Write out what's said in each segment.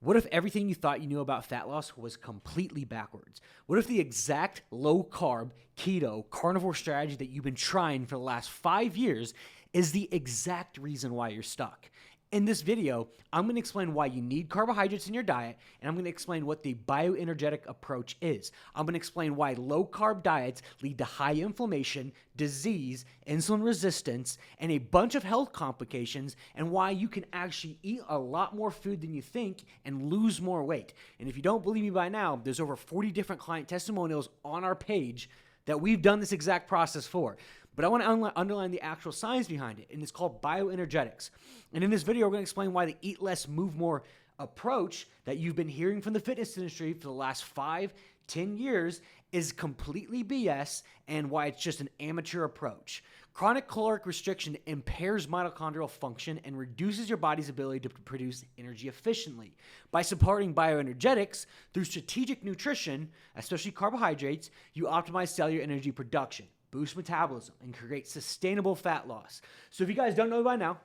What if everything you thought you knew about fat loss was completely backwards? What if the exact low-carb, keto, carnivore strategy that you've been trying for the last 5 years is the exact reason why you're stuck? In this video, I'm going to explain why you need carbohydrates in your diet, and I'm going to explain what the bioenergetic approach is. I'm going to explain why low-carb diets lead to high inflammation, disease, insulin resistance, and a bunch of health complications, and why you can actually eat a lot more food than you think and lose more weight. And if you don't believe me by now, there's over 40 different client testimonials on our page that we've done this exact process for. But I want to underline the actual science behind it, and it's called bioenergetics. And in this video, we're going to explain why the eat less, move more approach that you've been hearing from the fitness industry for the last 5-10 years is completely BS, and why it's just an amateur approach. Chronic caloric restriction impairs mitochondrial function and reduces your body's ability to produce energy efficiently. By supporting bioenergetics through strategic nutrition, especially carbohydrates, you optimize cellular energy production, boost metabolism, and create sustainable fat loss. So if you guys don't know by now,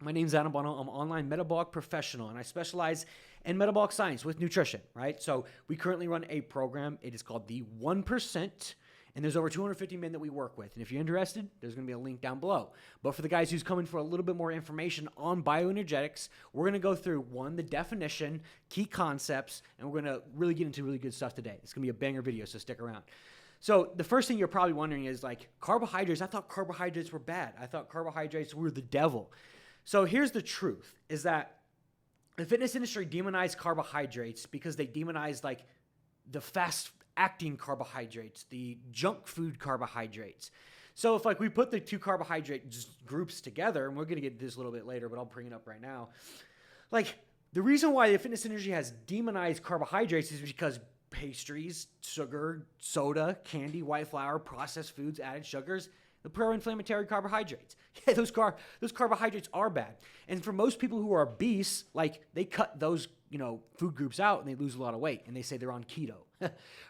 my name's Adam Bono. I'm an online metabolic professional, and I specialize in metabolic science with nutrition, right? So we currently run a program. It is called the 1%, and there's over 250 men that we work with. And if you're interested, there's going to be a link down below. But for the guys who's coming for a little bit more information on bioenergetics, we're going to go through, one, the definition, key concepts, and we're going to really get into really good stuff today. It's going to be a banger video, so stick around. So the first thing you're probably wondering is, like, carbohydrates. I thought carbohydrates were bad. I thought carbohydrates were the devil. So here's the truth, is that the fitness industry demonized carbohydrates because they demonized, like, the fast-acting carbohydrates, the junk food carbohydrates. So if, like, we put the two carbohydrate groups together, and we're going to get to this a little bit later, but I'll bring it up right now. Like, the reason why the fitness industry has demonized carbohydrates is because pastries, sugar, soda, candy, white flour, processed foods, added sugars, the pro-inflammatory carbohydrates. Yeah, those carbohydrates are bad. And for most people who are obese, like, they cut those, food groups out and they lose a lot of weight, and they say they're on keto,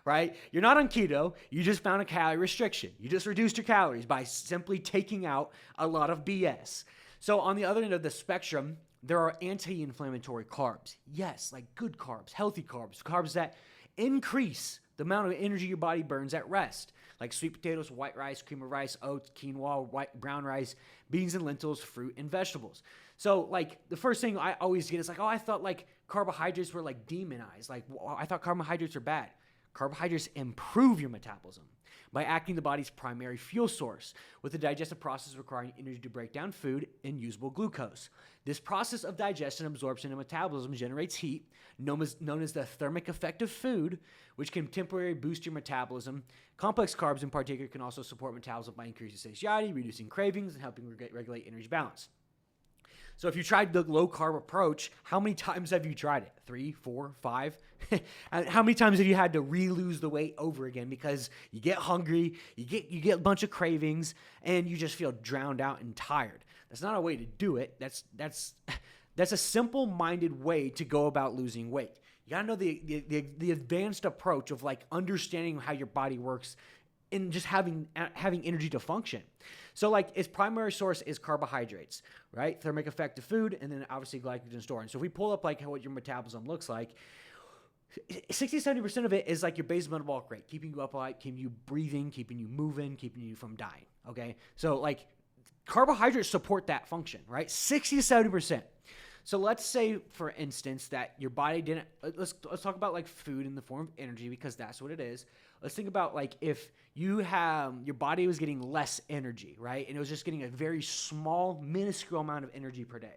right? You're not on keto. You just found a calorie restriction. You just reduced your calories by simply taking out a lot of BS. So on the other end of the spectrum, there are anti-inflammatory carbs. Yes, like good carbs, healthy carbs, carbs that increase the amount of energy your body burns at rest, like sweet potatoes, white rice, cream of rice, oats, quinoa, brown rice, beans and lentils, fruit and vegetables. So, like, the first thing I always get is like, oh, I thought, like, carbohydrates were, like, demonized. Like, I thought carbohydrates are bad. Carbohydrates improve your metabolism by acting the body's primary fuel source, with the digestive process requiring energy to break down food and usable glucose. This process of digestion, absorption, and metabolism generates heat, known as the thermic effect of food, which can temporarily boost your metabolism. Complex carbs, in particular, can also support metabolism by increasing satiety, reducing cravings, and helping regulate energy balance. So if you tried the low-carb approach, how many times have you tried it? 3, 4, 5? How many times have you had to re-lose the weight over again because you get hungry, you get a bunch of cravings, and you just feel drowned out and tired? That's not a way to do it. That's a simple-minded way to go about losing weight. You gotta know the advanced approach of, like, understanding how your body works and just having energy to function. So, like, its primary source is carbohydrates, right? Thermic effect of food, and then obviously glycogen storage. So if we pull up, like, what your metabolism looks like, 60-70% of it is, like, your base metabolic rate, keeping you upright, keeping you breathing, keeping you moving, keeping you from dying, okay? So, like, carbohydrates support that function, right? 60-70%. So let's say, for instance, that your body didn't, let's talk about, like, food in the form of energy, because that's what it is. Let's think about, like, if your body was getting less energy, right? And it was just getting a very small, minuscule amount of energy per day.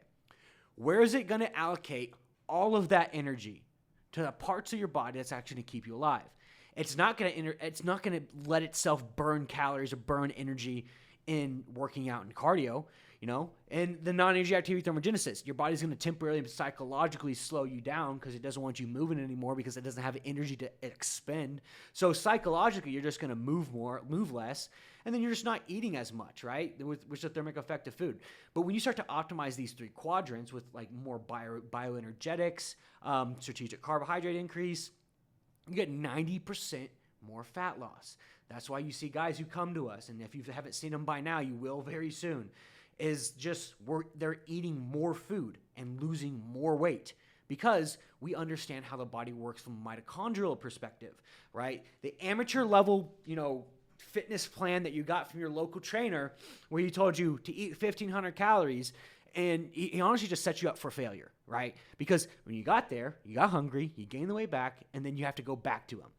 Where is it going to allocate all of that energy? To the parts of your body that's actually going to keep you alive. It's not going to let itself burn calories or burn energy in working out and cardio, and the non-energy activity thermogenesis. Your body's going to temporarily and psychologically slow you down because it doesn't want you moving anymore because it doesn't have energy to expend. So psychologically, you're just going to move less, and then you're just not eating as much, right? Which is the thermic effect of food. But when you start to optimize these three quadrants with, like, more bioenergetics, strategic carbohydrate increase, you get 90% more fat loss. That's why you see guys who come to us, and if you haven't seen them by now, you will very soon, is just they're eating more food and losing more weight because we understand how the body works from a mitochondrial perspective, right? The amateur level, fitness plan that you got from your local trainer where he told you to eat 1,500 calories, and he honestly just set you up for failure, right? Because when you got there, you got hungry, you gained the weight back, and then you have to go back to him.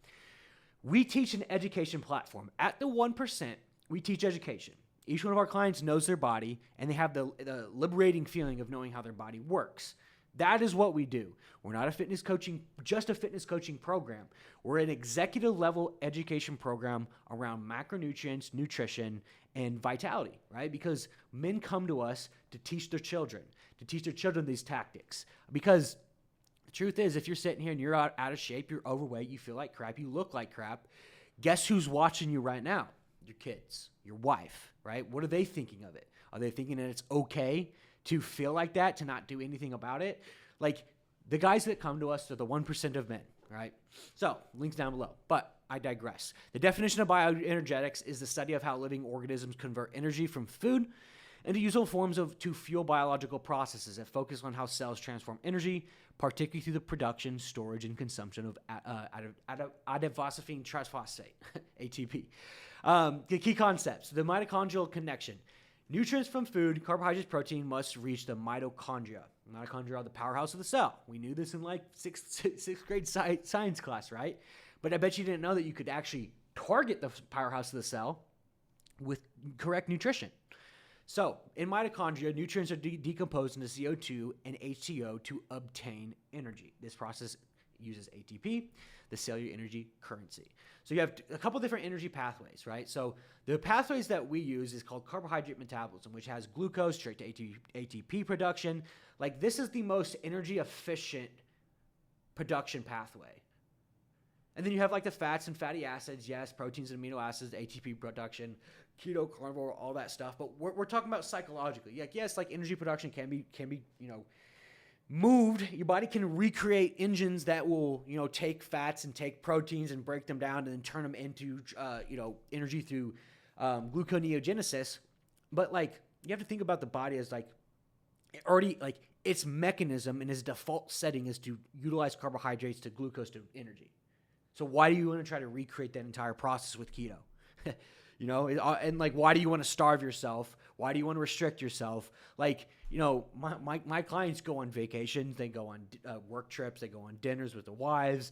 We teach an education platform. At the 1%, we teach education. Each one of our clients knows their body, and they have the liberating feeling of knowing how their body works. That is what we do. We're not just a fitness coaching program. We're an executive level education program around macronutrients, nutrition, and vitality, right? Because men come to us to teach their children these tactics. Because the truth is, if you're sitting here and you're out of shape, you're overweight, you feel like crap, you look like crap, guess who's watching you right now? Your kids, your wife, right? What are they thinking of it? Are they thinking that it's okay to feel like that, to not do anything about it? Like, the guys that come to us are the 1% of men, right? So, links down below. But I digress. The definition of bioenergetics is the study of how living organisms convert energy from food into useful forms to fuel biological processes that focus on how cells transform energy, particularly through the production, storage, and consumption of adiphosphine triphosphate, ATP. The key concepts: the mitochondrial connection. Nutrients from food, carbohydrates, protein must reach the mitochondria. Mitochondria are the powerhouse of the cell. We knew this in like sixth grade science class, right? But I bet you didn't know that you could actually target the powerhouse of the cell with correct nutrition. So in mitochondria, nutrients are decomposed into CO2 and HCO to obtain energy. This process uses ATP, the cellular energy currency. So you have a couple different energy pathways, right? So the pathways that we use is called carbohydrate metabolism, which has glucose straight to ATP production. Like, this is the most energy efficient production pathway. And then you have like the fats and fatty acids, yes, proteins and amino acids, ATP production, keto, carnivore, all that stuff. But we're talking about psychologically. Like, yes, like energy production can be moved. Your body can recreate engines that will, take fats and take proteins and break them down and then turn them into, energy through gluconeogenesis. But like, you have to think about the body as like already like its mechanism and its default setting is to utilize carbohydrates to glucose to energy. So why do you want to try to recreate that entire process with keto? And like, why do you want to starve yourself? Why do you want to restrict yourself? Like, my clients go on vacations, they go on work trips, they go on dinners with their wives,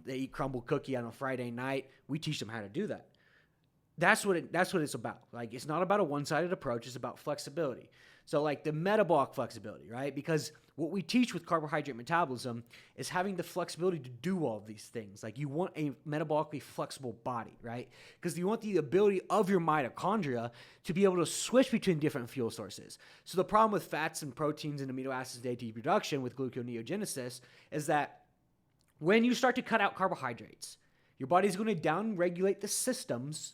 they eat crumble cookie on a Friday night. We teach them how to do that. That's what it's about. Like, it's not about a one-sided approach. It's about flexibility. So like the metabolic flexibility, right? Because what we teach with carbohydrate metabolism is having the flexibility to do all of these things. Like, you want a metabolically flexible body, right? Because you want the ability of your mitochondria to be able to switch between different fuel sources. So the problem with fats and proteins and amino acids ATP production with gluconeogenesis is that when you start to cut out carbohydrates, your body's going to down-regulate the systems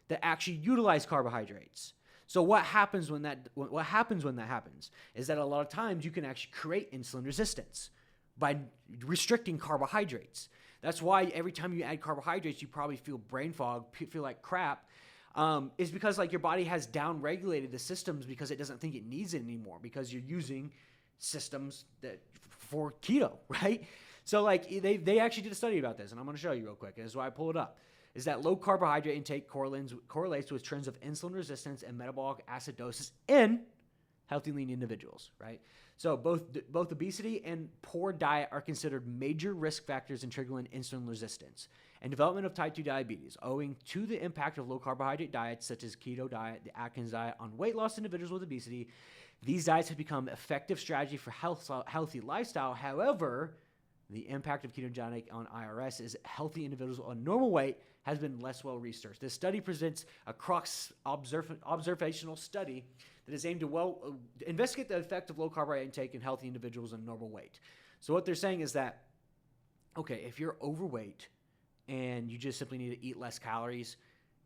that actually utilize carbohydrates. So what happens when that happens is that a lot of times you can actually create insulin resistance by restricting carbohydrates. That's why every time you add carbohydrates, you probably feel brain fog, feel like crap, is because like your body has down-regulated the systems because it doesn't think it needs it anymore because you're using systems that for keto, right? So like they actually did a study about this, and I'm going to show you real quick. And this is why I pull it up. Is that low carbohydrate intake correlates with trends of insulin resistance and metabolic acidosis in healthy lean individuals, right? So both obesity and poor diet are considered major risk factors in triggering insulin resistance and development of type 2 diabetes, owing to the impact of low carbohydrate diets such as keto diet, the Atkins diet on weight loss individuals with obesity. These diets have become effective strategy for healthy lifestyle. However, the impact of ketogenic on IRS is healthy individuals on normal weight has been less well researched. This study presents a observational study that is aimed to investigate the effect of low carbohydrate intake in healthy individuals on normal weight. So what they're saying is that, okay, if you're overweight and you just simply need to eat less calories,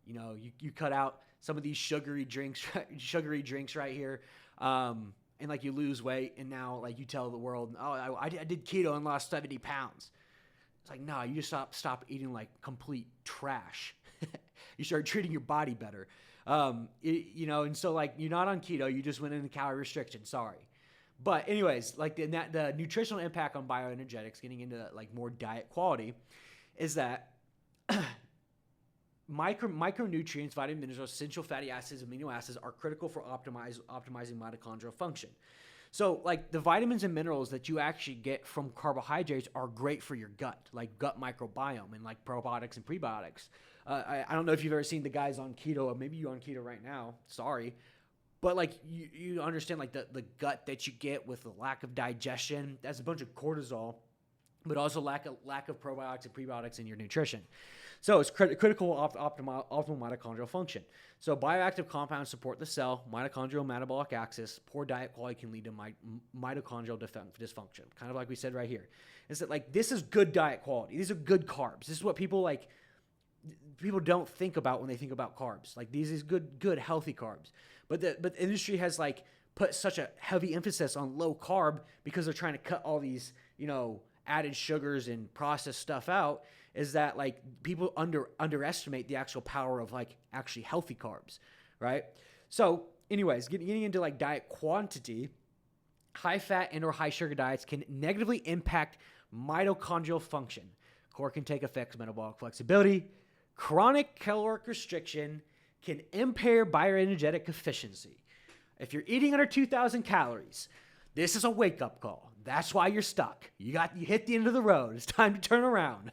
you cut out some of these sugary drinks right here, and like you lose weight, and now like you tell the world, oh, I did keto and lost 70 pounds. It's like, no, you just stop eating like complete trash. You start treating your body better. And so like you're not on keto, you just went into calorie restriction. Sorry. But anyways, like the nutritional impact on bioenergetics, getting into like more diet quality, is that micronutrients, vitamins, minerals, essential fatty acids, amino acids are critical for optimizing mitochondrial function. So like the vitamins and minerals that you actually get from carbohydrates are great for your gut, like gut microbiome and like probiotics and prebiotics. I don't know if you've ever seen the guys on keto, or maybe you're on keto right now. Sorry. But like you understand like the gut that you get with the lack of digestion, that's a bunch of cortisol, but also lack of probiotics and prebiotics in your nutrition. So it's critical optimal mitochondrial function. So bioactive compounds support the cell, mitochondrial metabolic axis. Poor diet quality can lead to mitochondrial dysfunction. Kind of like we said right here. Is that like this is good diet quality. These are good carbs. This is what people don't think about when they think about carbs. Like these is good healthy carbs. But the industry has like put such a heavy emphasis on low carb because they're trying to cut all these, added sugars and processed stuff out, is that like people underestimate the actual power of like actually healthy carbs, right? So anyways, getting into like diet quantity, high fat and or high sugar diets can negatively impact mitochondrial function. Caloric intake affects metabolic flexibility. Chronic caloric restriction can impair bioenergetic efficiency. If you're eating under 2,000 calories, this is a wake-up call. That's why you're stuck. You hit the end of the road. It's time to turn around.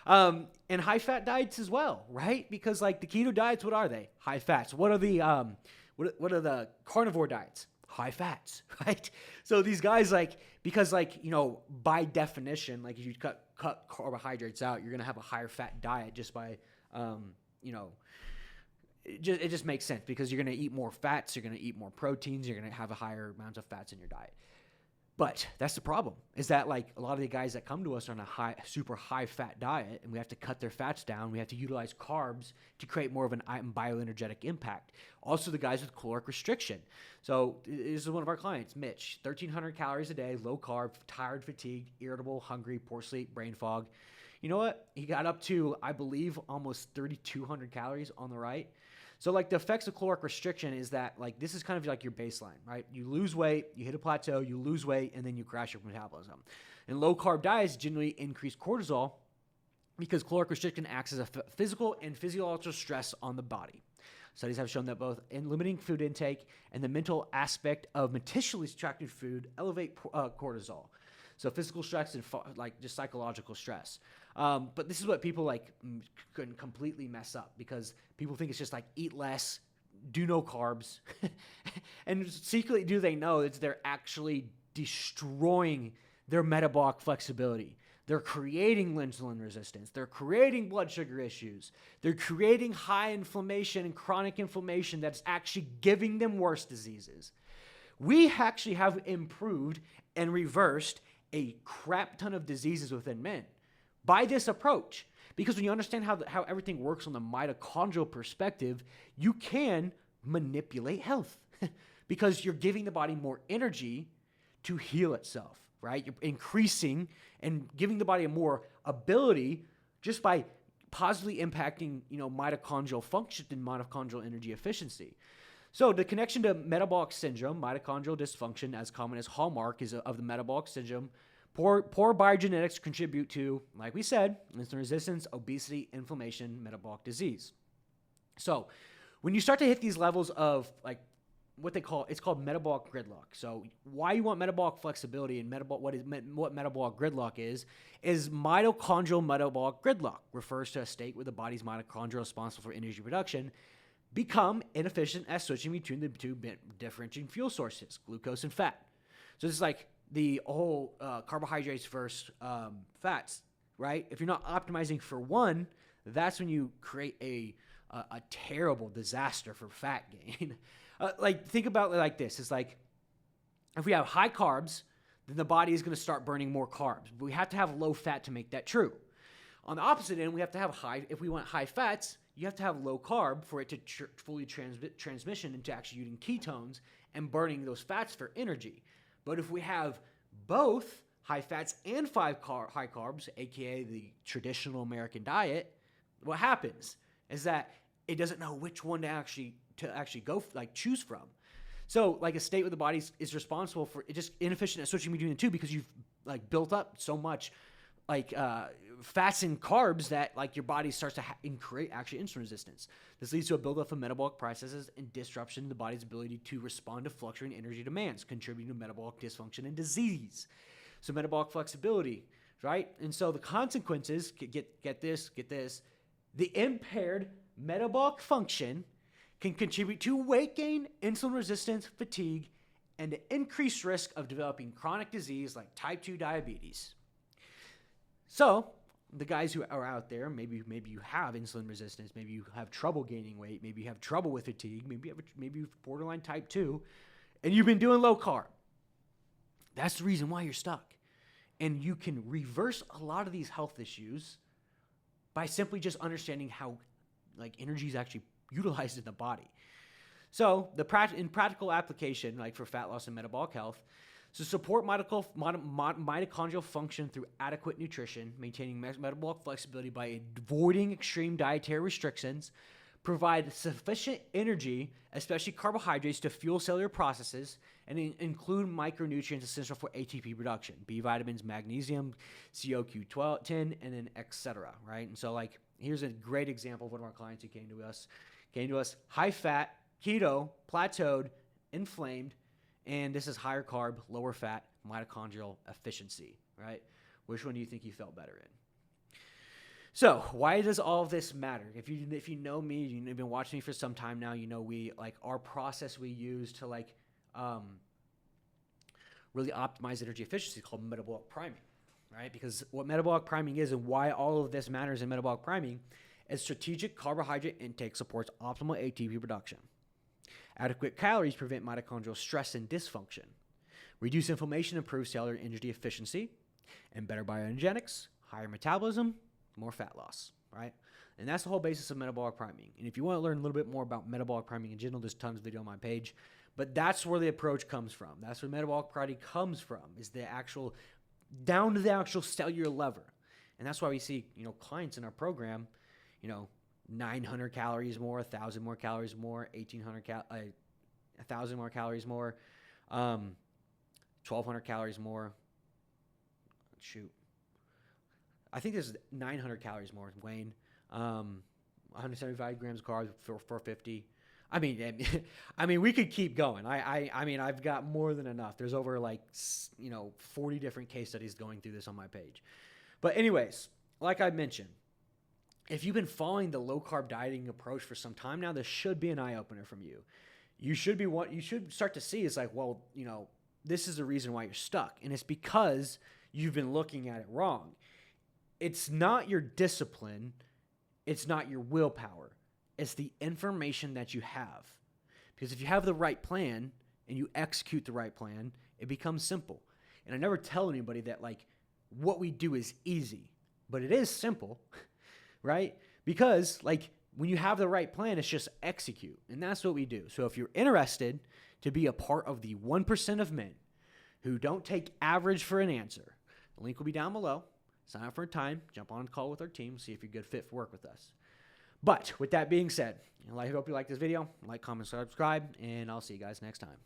And high-fat diets as well, right? Because like the keto diets, what are they? High fats. What are the carnivore diets? High fats, right? So these guys because by definition, like if you cut carbohydrates out, you're gonna have a higher fat diet just by it just makes sense because you're going to eat more fats, you're going to eat more proteins, you're going to have a higher amount of fats in your diet. But that's the problem, is that like a lot of the guys that come to us are on a super high fat diet, and we have to cut their fats down. We have to utilize carbs to create more of an bioenergetic impact. Also the guys with caloric restriction. So this is one of our clients, Mitch, 1,300 calories a day, low carb, tired, fatigued, irritable, hungry, poor sleep, brain fog. You know what? He got up to, I believe, almost 3,200 calories on the right. So like the effects of caloric restriction is that like this is kind of like your baseline, right? You lose weight, you hit a plateau, you lose weight, and then you crash your metabolism. And low carb diets generally increase cortisol because caloric restriction acts as a physical and physiological stress on the body. Studies have shown that both in limiting food intake and the mental aspect of meticulously tracking food elevate cortisol. So physical stress and like just psychological stress. But this is what people like can completely mess up because people think it's just like eat less, do no carbs. And secretly do they know that they're actually destroying their metabolic flexibility. They're creating insulin resistance. They're creating blood sugar issues. They're creating high inflammation and chronic inflammation that's actually giving them worse diseases. We actually have improved and reversed a crap ton of diseases within men by this approach. Because when you understand how everything works on the mitochondrial perspective, you can manipulate health because you're giving the body more energy to heal itself, right? You're increasing and giving the body a more ability just by positively impacting, mitochondrial function and mitochondrial energy efficiency. So the connection to metabolic syndrome, mitochondrial dysfunction, as common as hallmark is of the metabolic syndrome. Poor biogenetics contribute to, like we said, insulin resistance, obesity, inflammation, metabolic disease. So when you start to hit these levels of like it's called metabolic gridlock. So why you want metabolic flexibility and what metabolic gridlock is mitochondrial metabolic gridlock. Refers to a state where the body's mitochondria responsible for energy production become inefficient at switching between the two differentiating fuel sources, glucose and fat. So this is like the whole carbohydrates versus fats, right? If you're not optimizing for one, that's when you create a terrible disaster for fat gain. Think about it like this. It's like if we have high carbs, then the body is going to start burning more carbs. But we have to have low fat to make that true. On the opposite end, we have to have if we want high fats, you have to have low carb for it to fully transmission into actually using ketones and burning those fats for energy. But if we have both high fats and high carbs, aka the traditional American diet, what happens is that it doesn't know which one to actually go choose from. So like a state where the body is responsible for just inefficient at switching between the two because you've like built up so much like fats and carbs that like your body starts to create actually insulin resistance. This leads to a buildup of metabolic processes and disruption in the body's ability to respond to fluctuating energy demands, contributing to metabolic dysfunction and disease. So metabolic flexibility, right? And so the consequences, get this, the impaired metabolic function can contribute to weight gain, insulin resistance, fatigue, and the increased risk of developing chronic disease like type 2 diabetes. So the guys who are out there, maybe you have insulin resistance, maybe you have trouble gaining weight, maybe you have trouble with fatigue, maybe you have borderline type 2, and you've been doing low carb. That's the reason why you're stuck. And you can reverse a lot of these health issues by simply just understanding how like energy is actually utilized in the body. So in practical application, like for fat loss and metabolic health, so support mitochondrial function through adequate nutrition, maintaining metabolic flexibility by avoiding extreme dietary restrictions, provide sufficient energy, especially carbohydrates, to fuel cellular processes, and include micronutrients essential for ATP production, B vitamins, magnesium, CoQ10, and then etc. Right? And so like here's a great example of one of our clients who came to us high fat, keto, plateaued, inflamed, and this is higher carb, lower fat, mitochondrial efficiency, right? Which one do you think you felt better in? So why does all of this matter? If you know me, you've been watching me for some time now, you know we like our process we use to like really optimize energy efficiency is called metabolic priming, right? Because what metabolic priming is and why all of this matters in metabolic priming is strategic carbohydrate intake supports optimal ATP production. Adequate calories prevent mitochondrial stress and dysfunction. Reduce inflammation, improve cellular energy efficiency, and better bioenergetics, higher metabolism, more fat loss, right? And that's the whole basis of metabolic priming. And if you want to learn a little bit more about metabolic priming in general, there's tons of video on my page. But that's where the approach comes from. That's where metabolic priming comes from, is the actual, down to the actual cellular level. And that's why we see, clients in our program, 900 calories more, 1,000 more calories more, 1,000 more calories more, 1,200 calories more. Shoot. I think this is 900 calories more, Wayne. 175 grams of carbs for 450. I mean, we could keep going. I mean, I've got more than enough. There's over 40 different case studies going through this on my page. But anyways, like I mentioned, if you've been following the low carb dieting approach for some time now, this should be an eye opener from you. You should start to see is like, well, this is the reason why you're stuck. And it's because you've been looking at it wrong. It's not your discipline. It's not your willpower. It's the information that you have. Because if you have the right plan and you execute the right plan, it becomes simple. And I never tell anybody that what we do is easy, but it is simple, right? Because when you have the right plan, it's just execute. And that's what we do. So if you're interested to be a part of the 1% of men who don't take average for an answer, the link will be down below. Sign up for a time, jump on a call with our team, see if you're a good fit for work with us. But with that being said, I hope you like this video. Like, comment, subscribe, and I'll see you guys next time.